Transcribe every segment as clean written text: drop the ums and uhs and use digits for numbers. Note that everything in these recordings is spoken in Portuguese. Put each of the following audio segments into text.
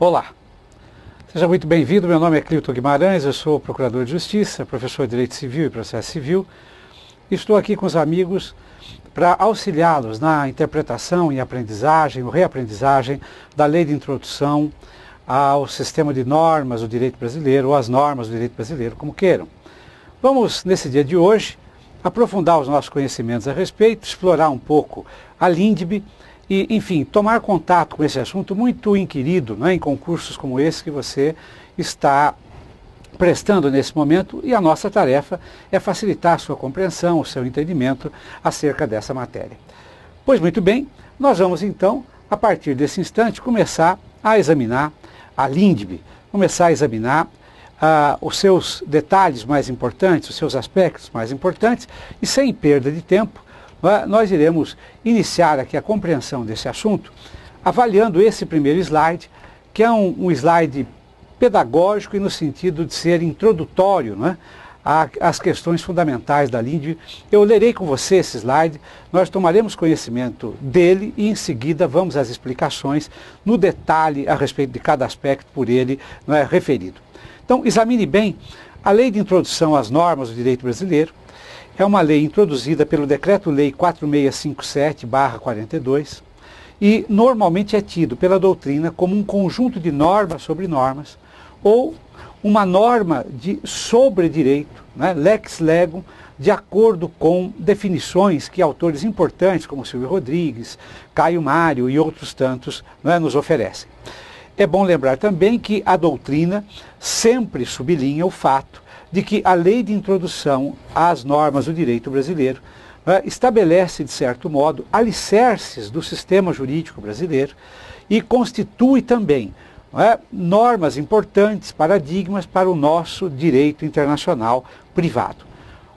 Olá, seja muito bem-vindo. Meu nome é Clilton Guimarães, eu sou procurador de Justiça, professor de Direito Civil e Processo Civil. Estou aqui com os amigos para auxiliá-los na interpretação e aprendizagem ou reaprendizagem da Lei de Introdução ao Sistema de Normas do Direito Brasileiro, ou às normas do direito brasileiro, como queiram. Vamos, nesse dia de hoje, aprofundar os nossos conhecimentos a respeito, explorar um pouco a LINDB e, enfim, tomar contato com esse assunto muito inquirido, em concursos como esse que você está prestando nesse momento, e a nossa tarefa é facilitar a sua compreensão, o seu entendimento acerca dessa matéria. Pois muito bem, nós vamos então, a partir desse instante, começar a examinar a LINDB, começar a examinar os seus detalhes mais importantes, os seus aspectos mais importantes, e sem perda de tempo, nós iremos iniciar aqui a compreensão desse assunto, avaliando esse primeiro slide, que é um slide pedagógico e no sentido de ser introdutório, às questões fundamentais da LINDB. Eu lerei com você esse slide, nós tomaremos conhecimento dele e em seguida vamos às explicações no detalhe a respeito de cada aspecto por ele referido. Então, examine bem, a Lei de Introdução às Normas do Direito Brasileiro é uma lei introduzida pelo Decreto-Lei 4657/42 e normalmente é tido pela doutrina como um conjunto de normas sobre normas ou uma norma sobre direito, lex legum, de acordo com definições que autores importantes como Silvio Rodrigues, Caio Mário e outros tantos nos oferecem. É bom lembrar também que a doutrina sempre sublinha o fato de que a Lei de Introdução às Normas do Direito Brasileiro estabelece, de certo modo, alicerces do sistema jurídico brasileiro e constitui também normas importantes, paradigmas para o nosso direito internacional privado.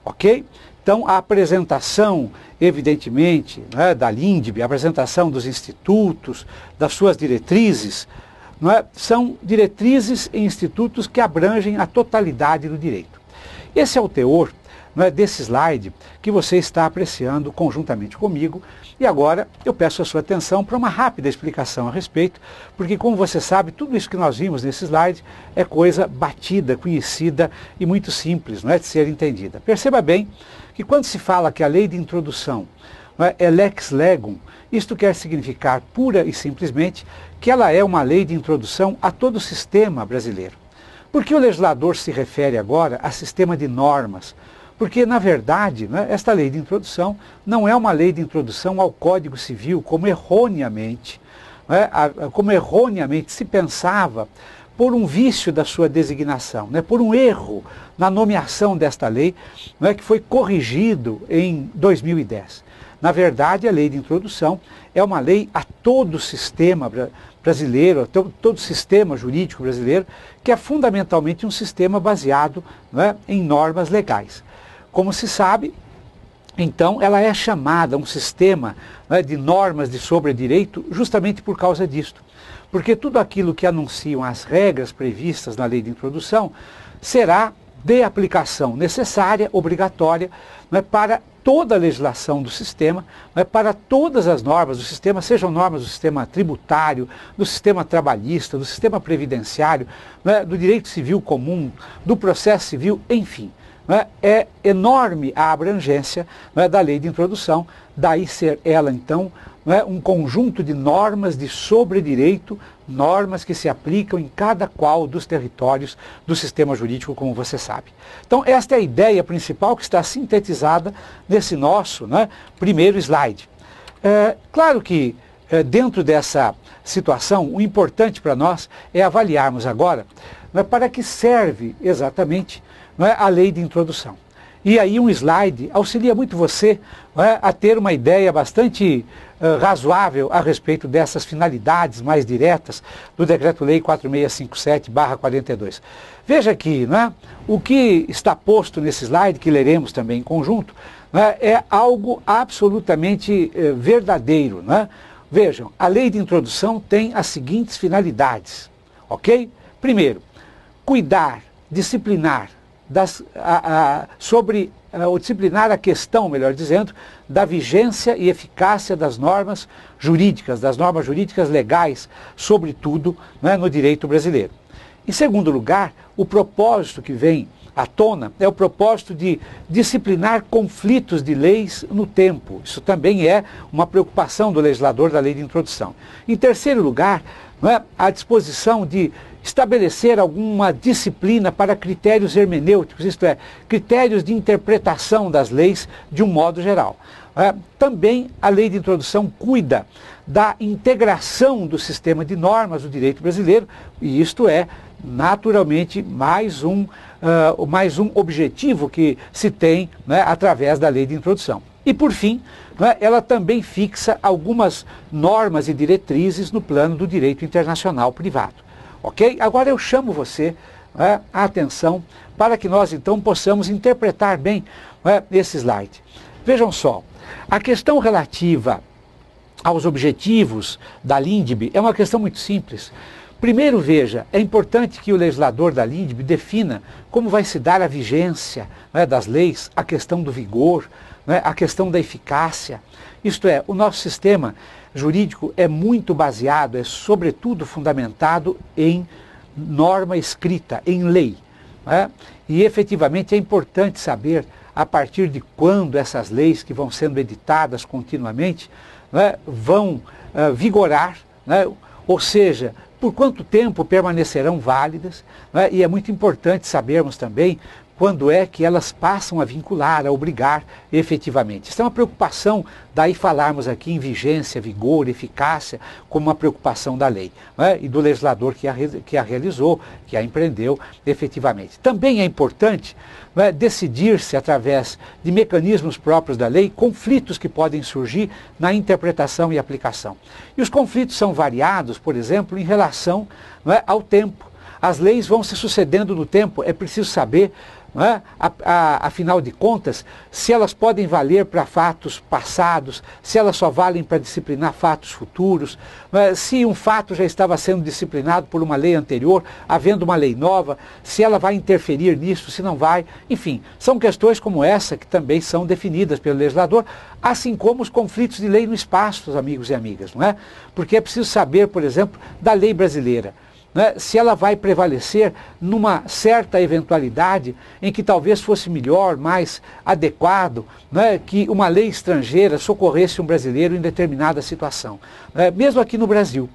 Ok? Então, a apresentação, evidentemente, da LINDB, a apresentação dos institutos, das suas diretrizes, são diretrizes e institutos que abrangem a totalidade do direito. Esse é o teor desse slide que você está apreciando conjuntamente comigo. E agora eu peço a sua atenção para uma rápida explicação a respeito, porque, como você sabe, tudo isso que nós vimos nesse slide é coisa batida, conhecida e muito simples de ser entendida. Perceba bem que quando se fala que a Lei de Introdução é lex legum, isto quer significar pura e simplesmente que ela é uma lei de introdução a todo o sistema brasileiro. Por que o legislador se refere agora a sistema de normas? Porque, na verdade, esta lei de introdução não é uma lei de introdução ao Código Civil, como erroneamente se pensava por um vício da sua designação, por um erro na nomeação desta lei, que foi corrigido em 2010. Na verdade, a lei de introdução é uma lei a todo o sistema brasileiro, a todo o sistema jurídico brasileiro, que é fundamentalmente um sistema baseado em normas legais. Como se sabe, então, ela é chamada um sistema de normas de sobredireito justamente por causa disto. Porque tudo aquilo que anunciam as regras previstas na lei de introdução será de aplicação necessária, obrigatória, para toda a legislação do sistema, para todas as normas do sistema, sejam normas do sistema tributário, do sistema trabalhista, do sistema previdenciário, do direito civil comum, do processo civil, enfim. É enorme a abrangência da lei de introdução, daí ser ela, então, um conjunto de normas de sobredireito, normas que se aplicam em cada qual dos territórios do sistema jurídico, como você sabe. Então, esta é a ideia principal que está sintetizada nesse nosso primeiro slide. Claro que, dentro dessa situação, o importante para nós é avaliarmos agora para que serve exatamente a lei de introdução. E aí um slide auxilia muito você a ter uma ideia bastante razoável a respeito dessas finalidades mais diretas do Decreto-Lei 4657/42. Veja que o que está posto nesse slide, que leremos também em conjunto, é algo absolutamente verdadeiro. Vejam, a lei de introdução tem as seguintes finalidades, ok? Primeiro, cuidar, disciplinar sobre ou disciplinar a questão, melhor dizendo, da vigência e eficácia das normas jurídicas legais, sobretudo, né, no direito brasileiro. Em segundo lugar, o propósito que vem à tona é o propósito de disciplinar conflitos de leis no tempo. Isso também é uma preocupação do legislador da lei de introdução. Em terceiro lugar, né, a disposição de estabelecer alguma disciplina para critérios hermenêuticos, isto é, critérios de interpretação das leis de um modo geral. Também a lei de introdução cuida da integração do sistema de normas do direito brasileiro, e isto é, naturalmente, mais um objetivo que se tem, né, através da lei de introdução. E, por fim, né, ela também fixa algumas normas e diretrizes no plano do direito internacional privado. Ok? Agora eu chamo você, né, a atenção para que nós então possamos interpretar bem, né, esse slide. Vejam só, a questão relativa aos objetivos da LINDB é uma questão muito simples. Primeiro, veja, é importante que o legislador da LINDB defina como vai se dar a vigência, né, das leis, a questão do vigor, né, a questão da eficácia. Isto é, o nosso sistema jurídico é muito baseado, é sobretudo fundamentado em norma escrita, em lei, né? E efetivamente é importante saber a partir de quando essas leis que vão sendo editadas continuamente, né, vão vigorar, né? Ou seja, por quanto tempo permanecerão válidas, né? E é muito importante sabermos também quando é que elas passam a vincular, a obrigar efetivamente. Isso é uma preocupação, daí falarmos aqui em vigência, vigor, eficácia, como uma preocupação da lei, né? E do legislador que a realizou, que a empreendeu efetivamente. Também é importante, né, decidir-se através de mecanismos próprios da lei, conflitos que podem surgir na interpretação e aplicação. E os conflitos são variados, por exemplo, em relação, né, ao tempo. As leis vão se sucedendo no tempo, é preciso saber, né, afinal de contas, se elas podem valer para fatos passados, se elas só valem para disciplinar fatos futuros, né, se um fato já estava sendo disciplinado por uma lei anterior, havendo uma lei nova, se ela vai interferir nisso, se não vai, enfim, são questões como essa que também são definidas pelo legislador, assim como os conflitos de lei no espaço, amigos e amigas, não é? Porque é preciso saber, por exemplo, da lei brasileira. Né, se ela vai prevalecer numa certa eventualidade em que talvez fosse melhor, mais adequado, né, que uma lei estrangeira socorresse um brasileiro em determinada situação. Mesmo aqui no Brasil,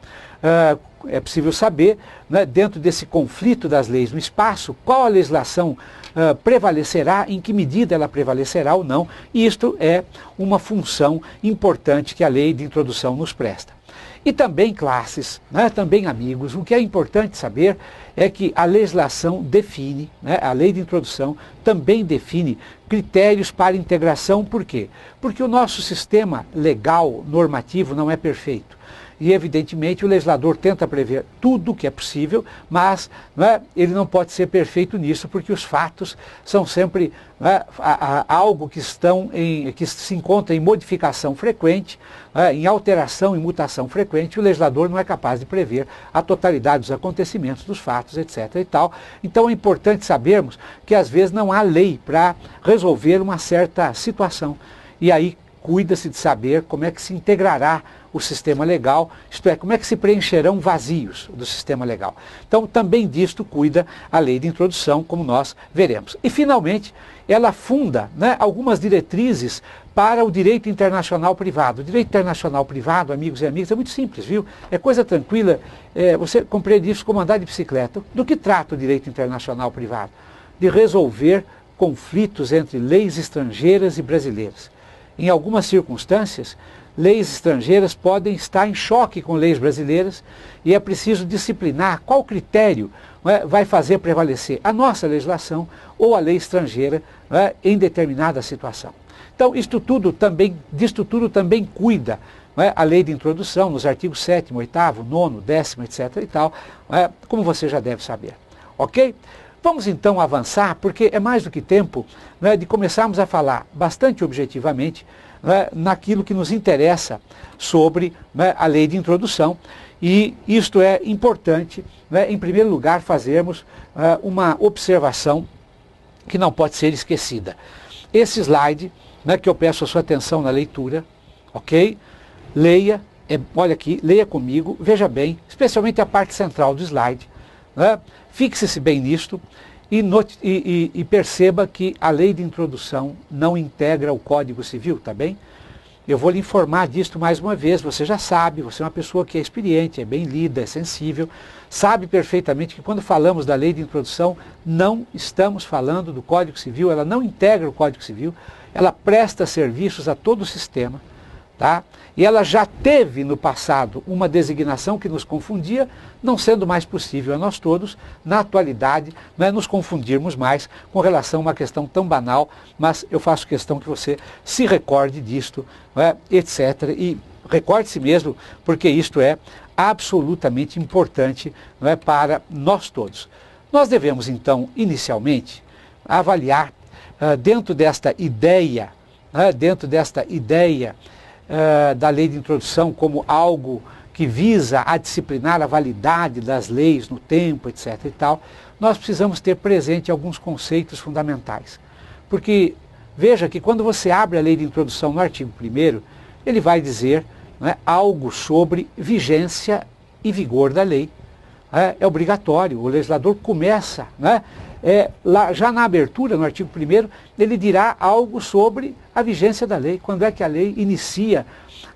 é possível saber, né, dentro desse conflito das leis no espaço, qual a legislação prevalecerá, em que medida ela prevalecerá ou não, e isto é uma função importante que a lei de introdução nos presta. E também classes, né, também amigos, o que é importante saber é que a legislação define, né, a lei de introdução também define critérios para integração. Por quê? Porque o nosso sistema legal, normativo, não é perfeito. E, evidentemente, o legislador tenta prever tudo que é possível, mas, né, ele não pode ser perfeito nisso, porque os fatos são sempre, né, algo que se encontra em modificação frequente, né, em alteração e mutação frequente. O legislador não é capaz de prever a totalidade dos acontecimentos, dos fatos, etc. e tal. Então é importante sabermos que, às vezes, não há lei para resolver uma certa situação. E aí cuida-se de saber como é que se integrará o sistema legal, isto é, como é que se preencherão vazios do sistema legal. Então, também disto cuida a lei de introdução, como nós veremos. E, finalmente, ela funda, né, algumas diretrizes para o direito internacional privado. O direito internacional privado, amigos e amigas, é muito simples, viu? É coisa tranquila, você compreende isso como andar de bicicleta. Do que trata o direito internacional privado? De resolver conflitos entre leis estrangeiras e brasileiras. Em algumas circunstâncias, leis estrangeiras podem estar em choque com leis brasileiras e é preciso disciplinar qual critério, né, vai fazer prevalecer a nossa legislação ou a lei estrangeira, né, em determinada situação. Então, disto tudo também cuida, né, a lei de introdução nos artigos 7º, 8º, 9º, 10º, etc. e tal, né, como você já deve saber. Ok? Vamos então avançar, porque é mais do que tempo, né, de começarmos a falar bastante objetivamente, né, naquilo que nos interessa sobre, né, a lei de introdução. E isto é importante, né, em primeiro lugar, fazermos uma observação que não pode ser esquecida. esse slide, né, que eu peço a sua atenção na leitura, ok? Leia, olha aqui, leia comigo, veja bem, especialmente a parte central do slide, né? Fixe-se bem nisto e perceba que a lei de introdução não integra o Código Civil, tá bem? Eu vou lhe informar disto mais uma vez, você já sabe, você é uma pessoa que é experiente, é bem lida, é sensível, sabe perfeitamente que quando falamos da lei de introdução, não estamos falando do Código Civil, ela não integra o Código Civil, ela presta serviços a todo o sistema, tá? E ela já teve no passado uma designação que nos confundia, não sendo mais possível a nós todos, na atualidade, não é nos confundirmos mais com relação a uma questão tão banal, mas eu faço questão que você se recorde disto, não é, etc. E recorde-se mesmo, porque isto é absolutamente importante, não é, para nós todos. Nós devemos, então, inicialmente, avaliar dentro desta ideia, da lei de introdução como algo que visa a disciplinar a validade das leis no tempo, etc. e tal, nós precisamos ter presente alguns conceitos fundamentais. Porque veja que quando você abre a lei de introdução no artigo 1º, ele vai dizer, né, algo sobre vigência e vigor da lei. É obrigatório, o legislador começa, né, lá, já na abertura, no artigo 1º, ele dirá algo sobre a vigência da lei. Quando é que a lei inicia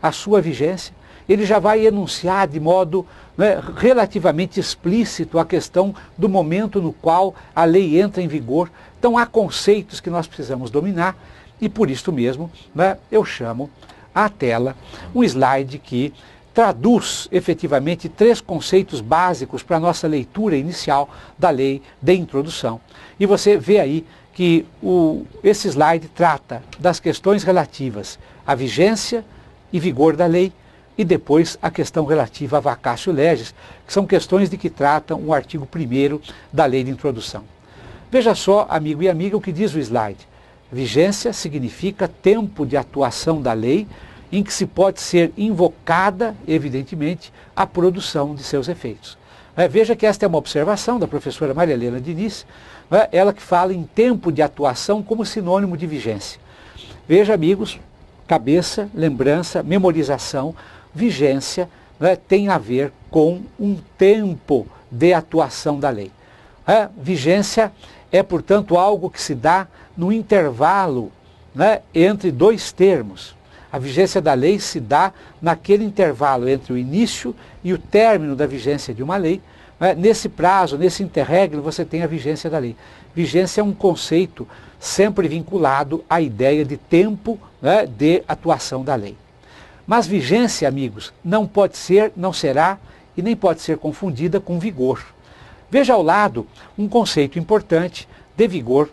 a sua vigência? Ele já vai enunciar de modo, né, relativamente explícito a questão do momento no qual a lei entra em vigor. Então há conceitos que nós precisamos dominar e por isso mesmo, né, eu chamo à tela um slide que traduz efetivamente 3 conceitos básicos para a nossa leitura inicial da lei de introdução. E você vê aí que esse slide trata das questões relativas à vigência e vigor da lei e depois a questão relativa a vacatio legis, que são questões de que tratam o artigo 1º da lei de introdução. Veja só, amigo e amiga, o que diz o slide. Vigência significa tempo de atuação da lei em que se pode ser invocada, evidentemente, a produção de seus efeitos. Veja que esta é uma observação da professora Maria Helena Diniz, ela que fala em tempo de atuação como sinônimo de vigência. Veja, amigos, cabeça, lembrança, memorização, vigência, tem a ver com um tempo de atuação da lei. Vigência é, portanto, algo que se dá no intervalo, entre 2 termos. A vigência da lei se dá naquele intervalo entre o início e o término da vigência de uma lei. Nesse prazo, nesse interregno, você tem a vigência da lei. Vigência é um conceito sempre vinculado à ideia de tempo, de atuação da lei. Mas vigência, amigos, não pode ser, não será e nem pode ser confundida com vigor. Veja ao lado um conceito importante de vigor,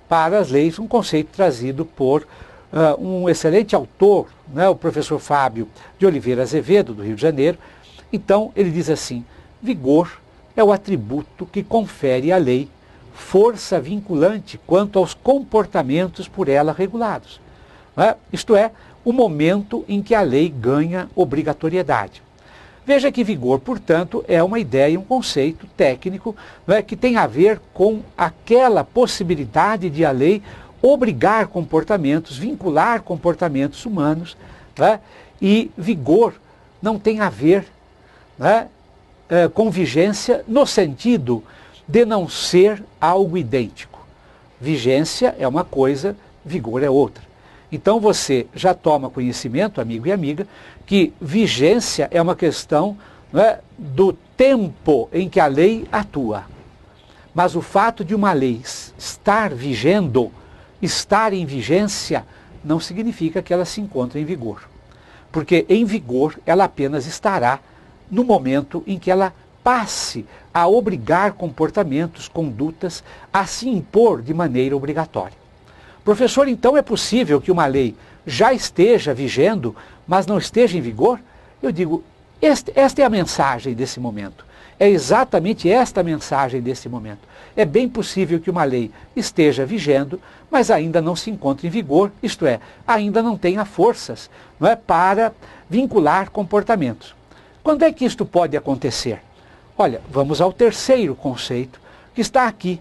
para as leis, um conceito trazido por um excelente autor, o professor Fábio de Oliveira Azevedo, do Rio de Janeiro. Então, ele diz assim: vigor é o atributo que confere à lei força vinculante quanto aos comportamentos por ela regulados. Isto é, o momento em que a lei ganha obrigatoriedade. Veja que vigor, portanto, é uma ideia, um conceito técnico, que tem a ver com aquela possibilidade de a lei obrigar comportamentos, vincular comportamentos humanos, e vigor não tem a ver com vigência no sentido de não ser algo idêntico. Vigência é uma coisa, vigor é outra. Então você já toma conhecimento, amigo e amiga, que vigência é uma questão do tempo em que a lei atua. Mas o fato de uma lei estar vigendo, estar em vigência, não significa que ela se encontre em vigor. Porque em vigor ela apenas estará no momento em que ela passe a obrigar comportamentos, condutas, a se impor de maneira obrigatória. Professor, então é possível que uma lei já esteja vigendo, mas não esteja em vigor? Eu digo, esta é a mensagem desse momento. É exatamente esta a mensagem desse momento. É bem possível que uma lei esteja vigendo, mas ainda não se encontre em vigor, isto é, ainda não tenha forças, para vincular comportamentos. Quando é que isto pode acontecer? Olha, vamos ao terceiro conceito, que está aqui,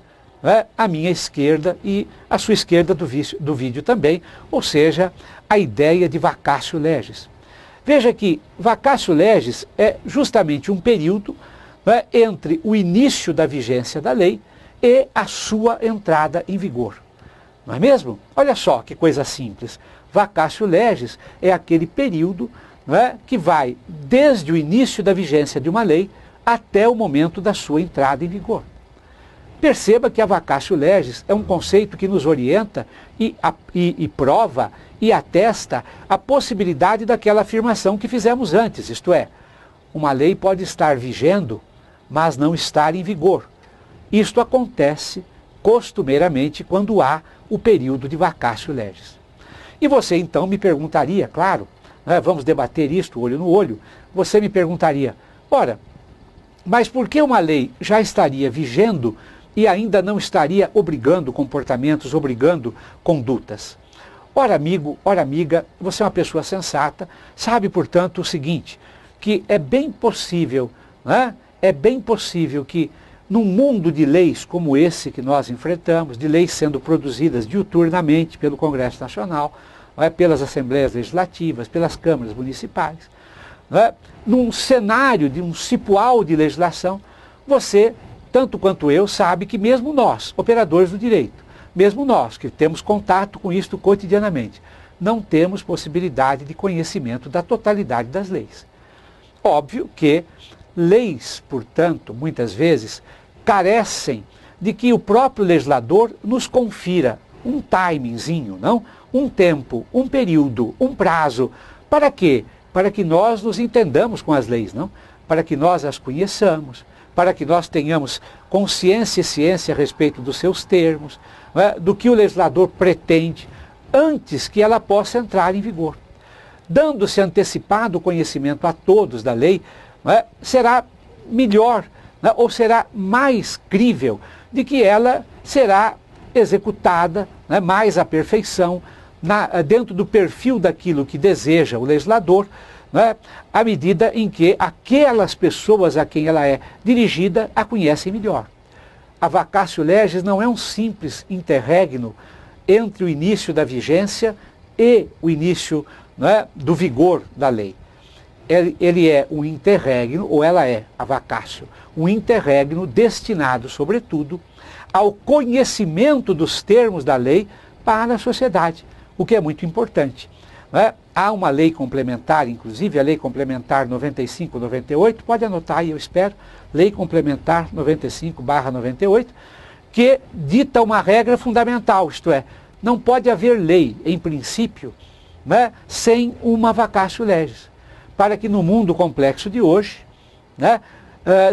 à minha esquerda e à sua esquerda do vídeo também, ou seja, a ideia de vacatio legis. Veja que vacatio legis é justamente um período entre o início da vigência da lei e a sua entrada em vigor. Não é mesmo? Olha só que coisa simples. Vacatio legis é aquele período que vai desde o início da vigência de uma lei até o momento da sua entrada em vigor. Perceba que a vacatio legis é um conceito que nos orienta e prova e atesta a possibilidade daquela afirmação que fizemos antes, isto é, uma lei pode estar vigendo, mas não estar em vigor. Isto acontece costumeiramente quando há o período de vacatio legis. E você então me perguntaria, claro, vamos debater isto olho no olho, você me perguntaria, ora, mas por que uma lei já estaria vigendo e ainda não estaria obrigando comportamentos, obrigando condutas? Ora, amigo, ora, amiga, você é uma pessoa sensata, sabe, portanto, o seguinte, que é bem possível que num mundo de leis como esse que nós enfrentamos, de leis sendo produzidas diuturnamente pelo Congresso Nacional, pelas Assembleias Legislativas, pelas câmaras municipais, num cenário de um cipoal de legislação, você, tanto quanto eu, sabe que mesmo nós, operadores do direito, mesmo nós que temos contato com isto cotidianamente, não temos possibilidade de conhecimento da totalidade das leis. Óbvio que leis, portanto, muitas vezes, carecem de que o próprio legislador nos confira um timingzinho, não? Um tempo, um período, um prazo. Para quê? Para que nós nos entendamos com as leis, não? Para que nós as conheçamos, para que nós tenhamos consciência e ciência a respeito dos seus termos, do que o legislador pretende, antes que ela possa entrar em vigor. Dando-se antecipado conhecimento a todos da lei, será melhor, ou será mais crível de que ela será executada mais à perfeição, dentro do perfil daquilo que deseja o legislador, à medida em que aquelas pessoas a quem ela é dirigida a conhecem melhor. A vacatio legis não é um simples interregno entre o início da vigência e o início do vigor da lei. Ele é um interregno, ou ela é, a vacatio, um interregno destinado, sobretudo, ao conhecimento dos termos da lei para a sociedade, o que é muito importante. Há uma lei complementar, inclusive a Lei Complementar 95/98, pode anotar aí, eu espero, Lei Complementar 95/98, que dita uma regra fundamental, isto é, não pode haver lei, em princípio, sem uma vacatio legis, para que no mundo complexo de hoje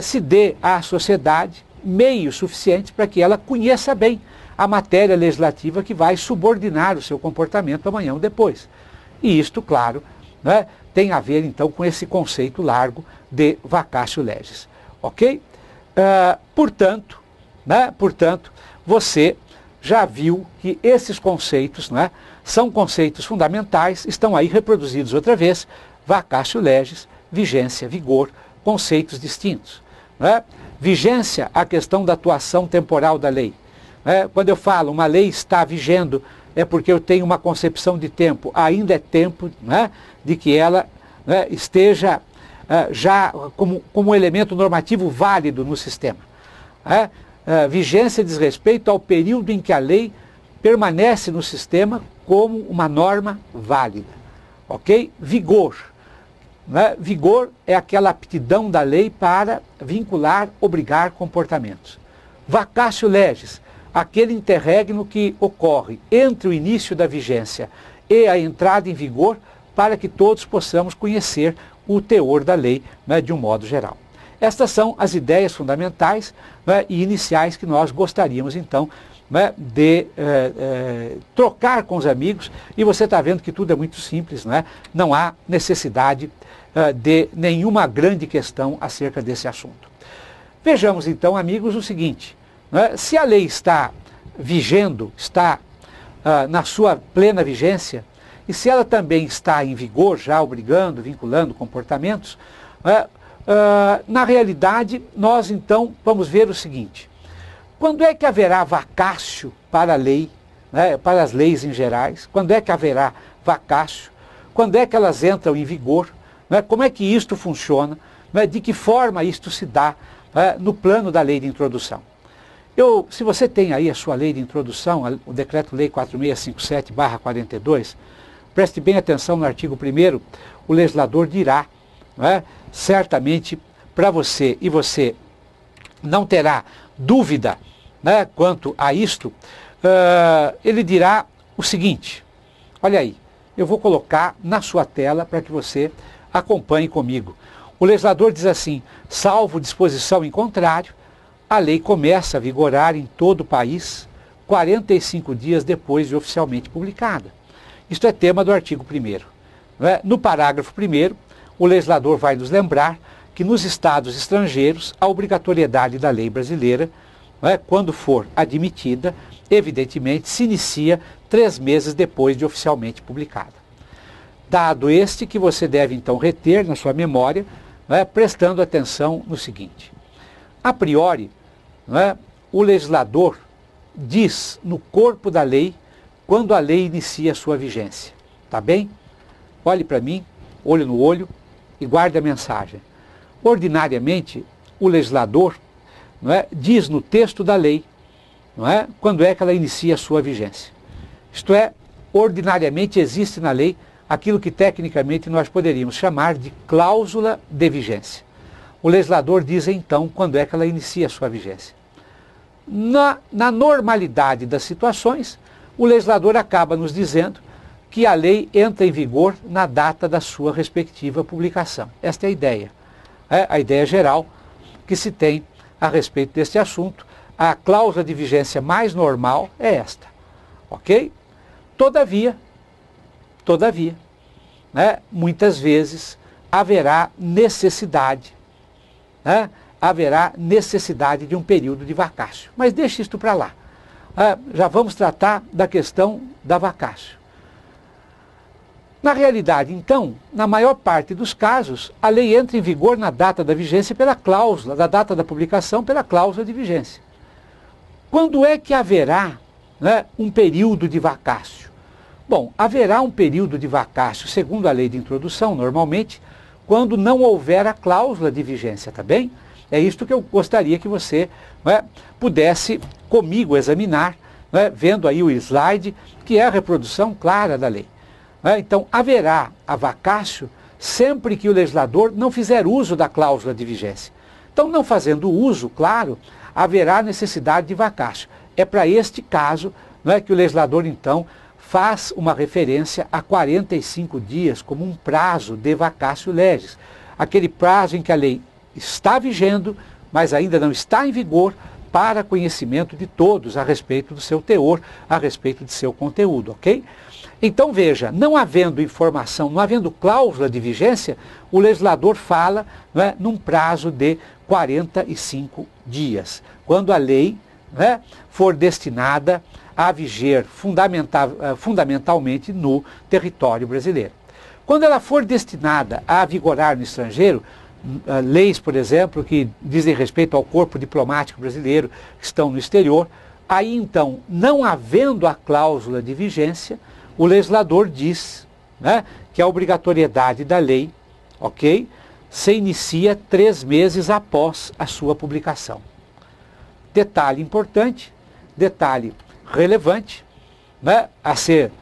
se dê à sociedade meios suficientes para que ela conheça bem a matéria legislativa que vai subordinar o seu comportamento amanhã ou depois. E isto, claro, tem a ver então com esse conceito largo de vacatio legis. Ok? Portanto, você já viu que esses conceitos são conceitos fundamentais, estão aí reproduzidos outra vez, vacatio legis, vigência, vigor, conceitos distintos. Vigência, a questão da atuação temporal da lei. Quando eu falo uma lei está vigendo, é porque eu tenho uma concepção de tempo, ainda é tempo de que ela esteja já como elemento normativo válido no sistema. Vigência diz respeito ao período em que a lei permanece no sistema como uma norma válida. Ok? Vigor. Vigor é aquela aptidão da lei para vincular, obrigar comportamentos. Vacatio legis, aquele interregno que ocorre entre o início da vigência e a entrada em vigor, para que todos possamos conhecer o teor da lei de um modo geral. Estas são as ideias fundamentais e iniciais que nós gostaríamos, então, de trocar com os amigos, e você está vendo que tudo é muito simples, não há necessidade de nenhuma grande questão acerca desse assunto. Vejamos então, amigos, o seguinte, se a lei está vigendo, está na sua plena vigência, e se ela também está em vigor, já obrigando, vinculando comportamentos, na realidade, nós então vamos ver o seguinte, Quando é que haverá vacácio para a lei, né, para as leis em gerais? Quando é que haverá vacácio? Quando é que elas entram em vigor? Né? Como é que isto funciona? Né? De que forma isto se dá, né, no plano da lei de introdução? Se você tem aí a sua lei de introdução, o Decreto-Lei 4657/42, preste bem atenção no artigo 1º, o legislador dirá, né, certamente para você, e você não terá dúvida, né, quanto a isto, ele dirá o seguinte, olha aí, eu vou colocar na sua tela para que você acompanhe comigo. O legislador diz assim, salvo disposição em contrário, a lei começa a vigorar em todo o país 45 dias depois de oficialmente publicada. Isto é tema do artigo 1º. Né? No parágrafo 1º, o legislador vai nos lembrar que nos estados estrangeiros a obrigatoriedade da lei brasileira, né, quando for admitida, evidentemente se inicia 3 meses depois de oficialmente publicada. Dado este que você deve então reter na sua memória, né, prestando atenção no seguinte. A priori, né, o legislador diz no corpo da lei quando a lei inicia a sua vigência. Tá bem? Olhe para mim, olho no olho e guarde a mensagem. Ordinariamente, o legislador, não é, diz no texto da lei, não é, quando é que ela inicia a sua vigência. Isto é, ordinariamente existe na lei aquilo que tecnicamente nós poderíamos chamar de cláusula de vigência. O legislador diz então quando é que ela inicia a sua vigência. Na normalidade das situações, o legislador acaba nos dizendo que a lei entra em vigor na data da sua respectiva publicação. Esta é a ideia. A ideia geral que se tem a respeito deste assunto. A cláusula de vigência mais normal é esta. Ok? Todavia, né, muitas vezes haverá necessidade, né, de um período de vacácio. Mas deixe isto para lá. Já vamos tratar da questão da vacácio. Na realidade, então, na maior parte dos casos, a lei entra em vigor na data da vigência pela cláusula, da data da publicação pela cláusula de vigência. Quando é que haverá, né, um período de vacácio? Bom, haverá um período de vacácio, segundo a lei de introdução, normalmente, quando não houver a cláusula de vigência, tá bem? É isto que eu gostaria que você, né, pudesse comigo examinar, né, vendo aí o slide, que é a reprodução clara da lei. Então, haverá a vacácio sempre que o legislador não fizer uso da cláusula de vigência. Então, não fazendo uso, claro, haverá necessidade de vacácio. É para este caso, né, que o legislador, então, faz uma referência a 45 dias como um prazo de vacácio legis. Aquele prazo em que a lei está vigendo, mas ainda não está em vigor, para conhecimento de todos a respeito do seu teor, a respeito de seu conteúdo, ok? Então veja, não havendo informação, não havendo cláusula de vigência, o legislador fala, né, num prazo de 45 dias, quando a lei, né, for destinada a viger fundamentalmente no território brasileiro. Quando ela for destinada a vigorar no estrangeiro, leis, por exemplo, que dizem respeito ao corpo diplomático brasileiro que estão no exterior, aí então, não havendo a cláusula de vigência, o legislador diz, né, que a obrigatoriedade da lei, ok, se inicia 3 meses após a sua publicação. Detalhe importante, detalhe relevante, né, a ser,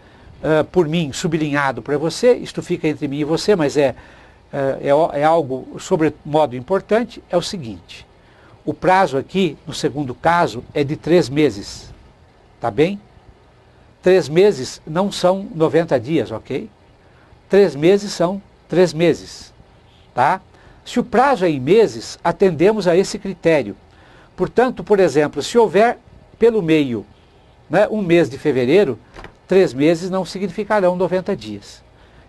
por mim, sublinhado para você, isto fica entre mim e você, mas é algo sobremodo importante, é o seguinte, o prazo aqui, no segundo caso, é de 3 meses, tá bem? 3 meses não são 90 dias, ok? 3 meses são 3 meses, tá? Se o prazo é em meses, atendemos a esse critério. Portanto, por exemplo, se houver pelo meio, né, um mês de fevereiro, 3 meses não significarão 90 dias.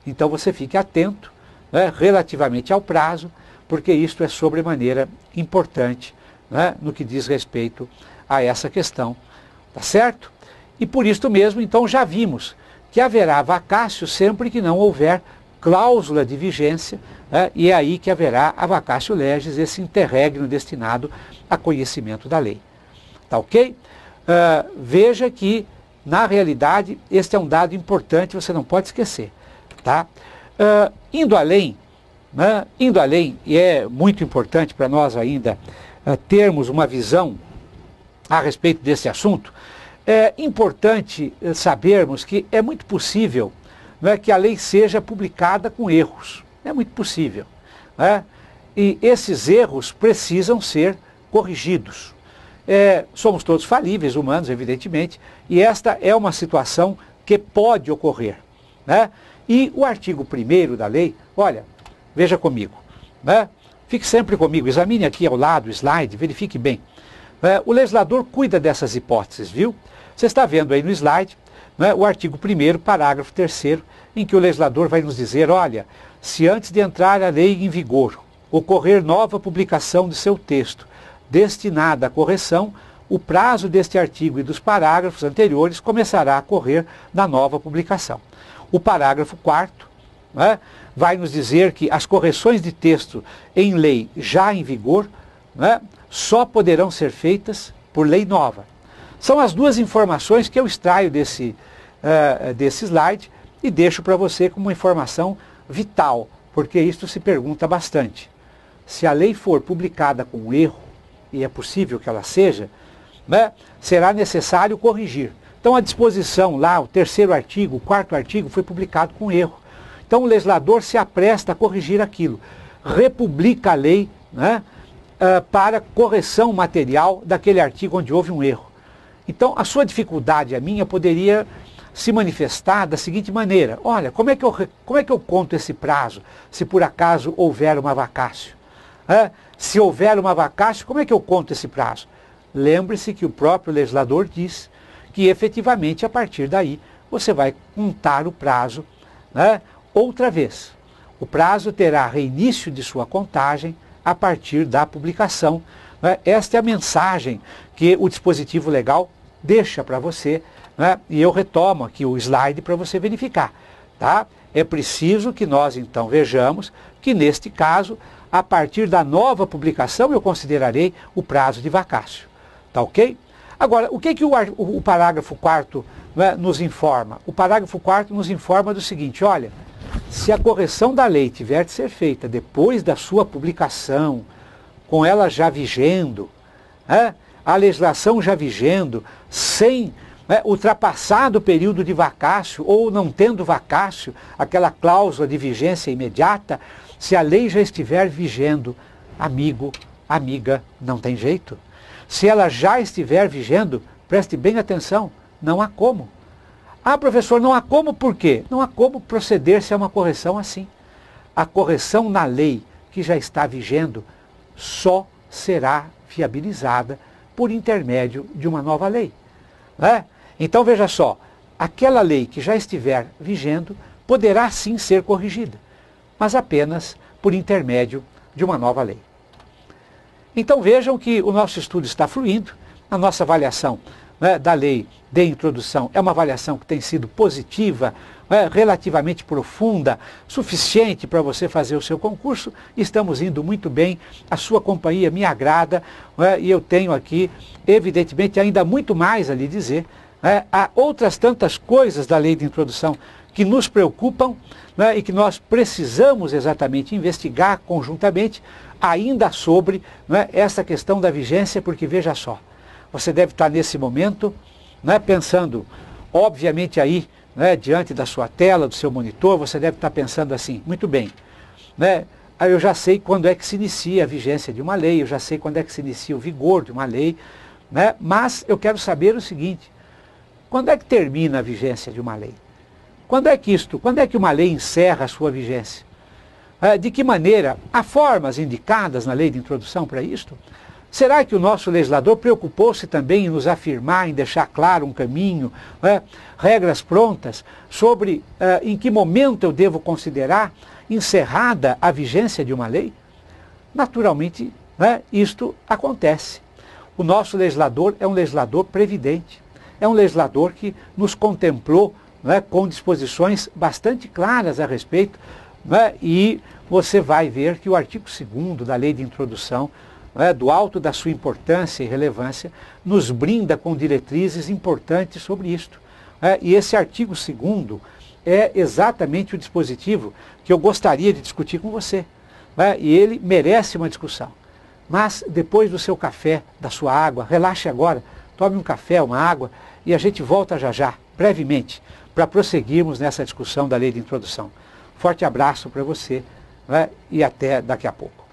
Então você fique atento, né, relativamente ao prazo, porque isto é sobremaneira importante, né, no que diz respeito a essa questão, tá certo? E por isto mesmo, então, já vimos que haverá vacácio sempre que não houver cláusula de vigência, né, e é aí que haverá a vacácio legis, esse interregno destinado a conhecimento da lei. Tá Tá ok? Veja que, na realidade, este é um dado importante, você não pode esquecer. Tá? Indo além, né? Indo além, e é muito importante para nós ainda termos uma visão a respeito desse assunto, é importante sabermos que é muito possível, né, que a lei seja publicada com erros. É muito possível. Né? E esses erros precisam ser corrigidos. Somos todos falíveis, humanos, evidentemente, e esta é uma situação que pode ocorrer. Né? E o artigo 1º da lei, olha, veja comigo, né? Fique sempre comigo, examine aqui ao lado o slide, verifique bem. O legislador cuida dessas hipóteses, viu? Você está vendo aí no slide, né, o artigo 1º, parágrafo 3º, em que o legislador vai nos dizer, olha, se antes de entrar a lei em vigor, ocorrer nova publicação de seu texto destinada à correção, o prazo deste artigo e dos parágrafos anteriores começará a correr na nova publicação. O parágrafo 4º, né, vai nos dizer que as correções de texto em lei já em vigor, né, só poderão ser feitas por lei nova. São as duas informações que eu extraio desse slide e deixo para você como uma informação vital, porque isto se pergunta bastante. Se a lei for publicada com erro, e é possível que ela seja, né, será necessário corrigir. Então a disposição lá, o 3º artigo, o 4º artigo, foi publicado com erro. Então o legislador se apresta a corrigir aquilo, republica a lei, né, para correção material daquele artigo onde houve um erro. Então a sua dificuldade, a minha, poderia se manifestar da seguinte maneira: olha, como é que eu conto esse prazo, se por acaso houver uma vacácio? Se houver uma vacácio, como é que eu conto esse prazo? Lembre-se que o próprio legislador diz que efetivamente a partir daí você vai contar o prazo, né, outra vez. O prazo terá reinício de sua contagem a partir da publicação. Né? Esta é a mensagem que o dispositivo legal deixa para você, né? E eu retomo aqui o slide para você verificar. Tá? É preciso que nós então vejamos que neste caso, a partir da nova publicação, eu considerarei o prazo de vacácio. Tá ok? Agora, o que o parágrafo 4º, né, nos informa? O parágrafo 4º nos informa do seguinte: olha, se a correção da lei tiver de ser feita depois da sua publicação, com ela já vigendo, a legislação já vigendo, sem ultrapassado o período de vacácio ou não tendo vacácio, aquela cláusula de vigência imediata, se a lei já estiver vigendo, amigo, amiga, não tem jeito. Se ela já estiver vigendo, preste bem atenção, não há como. Ah, professor, não há como por quê? Não há como proceder-se a uma correção assim. A correção na lei que já está vigendo só será viabilizada por intermédio de uma nova lei. Né? Então veja só, aquela lei que já estiver vigendo poderá sim ser corrigida, mas apenas por intermédio de uma nova lei. Então vejam que o nosso estudo está fluindo, a nossa avaliação, né, da lei de introdução é uma avaliação que tem sido positiva, relativamente profunda, suficiente para você fazer o seu concurso. Estamos indo muito bem, a sua companhia me agrada, e eu tenho aqui, evidentemente, ainda muito mais a lhe dizer. Há outras tantas coisas da lei de introdução que nos preocupam, e que nós precisamos exatamente investigar conjuntamente, ainda sobre essa questão da vigência, porque veja só, você deve estar nesse momento pensando, obviamente aí, diante da sua tela, do seu monitor, você deve estar pensando assim: muito bem, eu já sei quando é que se inicia a vigência de uma lei, eu já sei quando é que se inicia o vigor de uma lei, mas eu quero saber o seguinte: quando é que termina a vigência de uma lei? Quando é que uma lei encerra a sua vigência? De que maneira? Há formas indicadas na lei de introdução para isto? Será que o nosso legislador preocupou-se também em nos afirmar, em deixar claro um caminho, regras prontas, sobre em que momento eu devo considerar encerrada a vigência de uma lei? Naturalmente, isto acontece. O nosso legislador é um legislador previdente, é um legislador que nos contemplou com disposições bastante claras a respeito, e você vai ver que o artigo 2º da lei de introdução do alto da sua importância e relevância, nos brinda com diretrizes importantes sobre isto. E esse artigo 2º é exatamente o dispositivo que eu gostaria de discutir com você. E ele merece uma discussão. Mas depois do seu café, da sua água, relaxe agora, tome um café, uma água, e a gente volta já já, brevemente, para prosseguirmos nessa discussão da lei de introdução. Forte abraço para você, e até daqui a pouco.